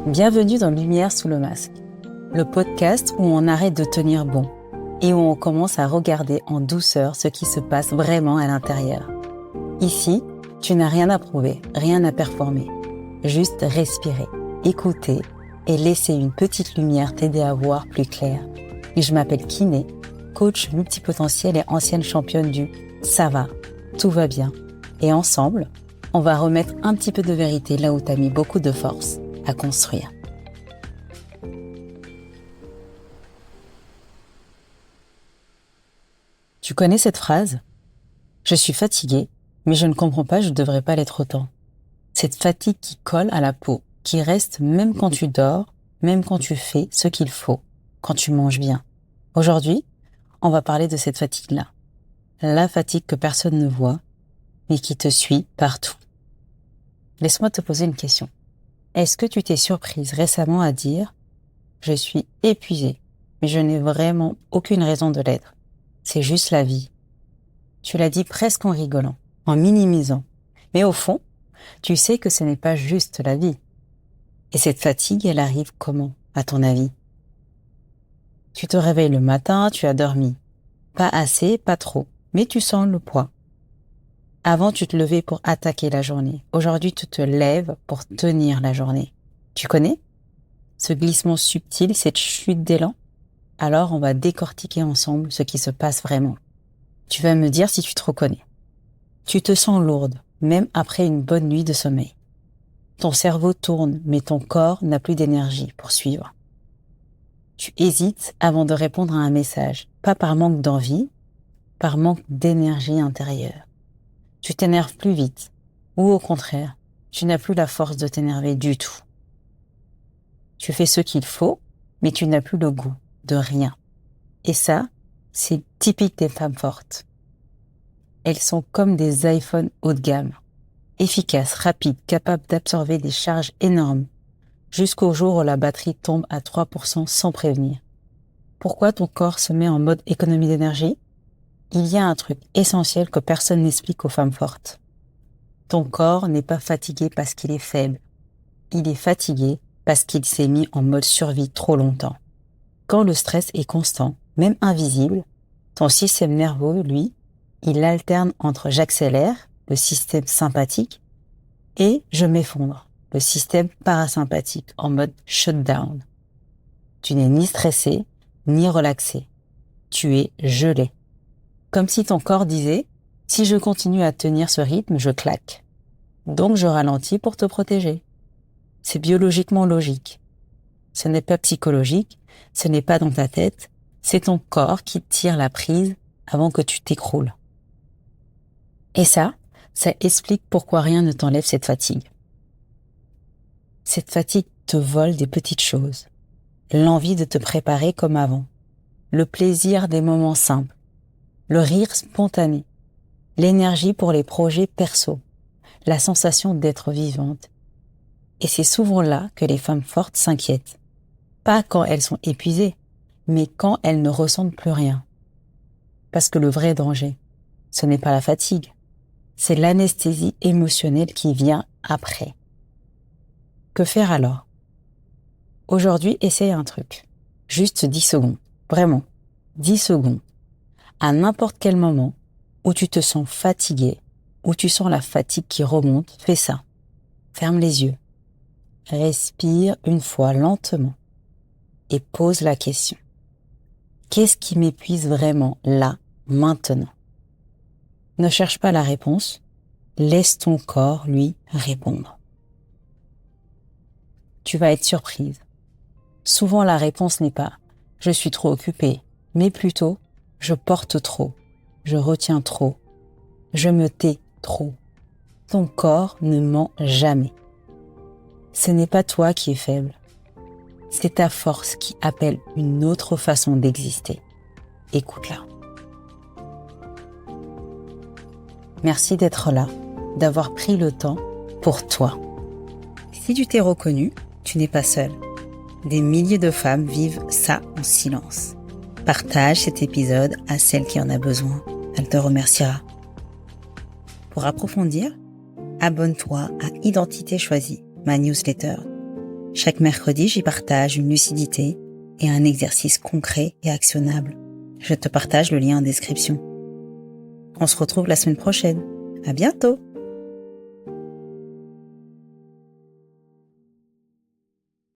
Bienvenue dans Lumière sous le masque, le podcast où on arrête de tenir bon et où on commence à regarder en douceur ce qui se passe vraiment à l'intérieur. Ici, tu n'as rien à prouver, rien à performer, juste respirer, écouter et laisser une petite lumière t'aider à voir plus clair. Et je m'appelle Kiné, coach multipotentiel et ancienne championne du « ça va, tout va bien ». Et ensemble, on va remettre un petit peu de vérité là où t'as mis beaucoup de force à construire. Tu connais cette phrase ? Je suis fatiguée, mais je ne comprends pas, je ne devrais pas l'être autant. Cette fatigue qui colle à la peau, qui reste même quand tu dors, même quand tu fais ce qu'il faut, quand tu manges bien. Aujourd'hui, on va parler de cette fatigue-là. La fatigue que personne ne voit, mais qui te suit partout. Laisse-moi te poser une question. Est-ce que tu t'es surprise récemment à dire « Je suis épuisée, mais je n'ai vraiment aucune raison de l'être. C'est juste la vie. » Tu l'as dit presque en rigolant, en minimisant. Mais au fond, tu sais que ce n'est pas juste la vie. Et cette fatigue, elle arrive comment, à ton avis ? Tu te réveilles le matin, tu as dormi. Pas assez, pas trop, mais tu sens le poids. Avant, tu te levais pour attaquer la journée. Aujourd'hui, tu te lèves pour tenir la journée. Tu connais ? Ce glissement subtil, cette chute d'élan ? Alors, on va décortiquer ensemble ce qui se passe vraiment. Tu vas me dire si tu te reconnais. Tu te sens lourde, même après une bonne nuit de sommeil. Ton cerveau tourne, mais ton corps n'a plus d'énergie pour suivre. Tu hésites avant de répondre à un message, pas par manque d'envie, par manque d'énergie intérieure. Tu t'énerves plus vite, ou au contraire, tu n'as plus la force de t'énerver du tout. Tu fais ce qu'il faut, mais tu n'as plus le goût de rien. Et ça, c'est typique des femmes fortes. Elles sont comme des iPhones haut de gamme, efficaces, rapides, capables d'absorber des charges énormes, jusqu'au jour où la batterie tombe à 3% sans prévenir. Pourquoi ton corps se met en mode économie d'énergie ? Il y a un truc essentiel que personne n'explique aux femmes fortes. Ton corps n'est pas fatigué parce qu'il est faible. Il est fatigué parce qu'il s'est mis en mode survie trop longtemps. Quand le stress est constant, même invisible, ton système nerveux, lui, il alterne entre j'accélère, le système sympathique, et je m'effondre, le système parasympathique, en mode shutdown. Tu n'es ni stressé, ni relaxé. Tu es gelé. Comme si ton corps disait, si je continue à tenir ce rythme, je claque. Donc je ralentis pour te protéger. C'est biologiquement logique. Ce n'est pas psychologique, ce n'est pas dans ta tête, c'est ton corps qui tire la prise avant que tu t'écroules. Et ça explique pourquoi rien ne t'enlève cette fatigue. Cette fatigue te vole des petites choses. L'envie de te préparer comme avant. Le plaisir des moments simples. Le rire spontané. L'énergie pour les projets perso. La sensation d'être vivante. Et c'est souvent là que les femmes fortes s'inquiètent. Pas quand elles sont épuisées, mais quand elles ne ressentent plus rien. Parce que le vrai danger, ce n'est pas la fatigue, c'est l'anesthésie émotionnelle qui vient après. Que faire alors ? Aujourd'hui, essaye un truc. Juste 10 secondes. Vraiment, 10 secondes. À n'importe quel moment où tu te sens fatigué, où tu sens la fatigue qui remonte, fais ça. Ferme les yeux. Respire une fois lentement. Et pose la question. Qu'est-ce qui m'épuise vraiment là, maintenant ? Ne cherche pas la réponse, laisse ton corps, lui, répondre. Tu vas être surprise. Souvent, la réponse n'est pas « je suis trop occupée », mais plutôt « je porte trop, je retiens trop, je me tais trop ». Ton corps ne ment jamais. Ce n'est pas toi qui es faible. C'est ta force qui appelle une autre façon d'exister. Écoute-la. Merci d'être là, d'avoir pris le temps pour toi. Si tu t'es reconnu, tu n'es pas seul. Des milliers de femmes vivent ça en silence. Partage cet épisode à celle qui en a besoin. Elle te remerciera. Pour approfondir, abonne-toi à Identité Choisie, ma newsletter. Chaque mercredi, j'y partage une lucidité et un exercice concret et actionnable. Je te partage le lien en description. On se retrouve la semaine prochaine. À bientôt!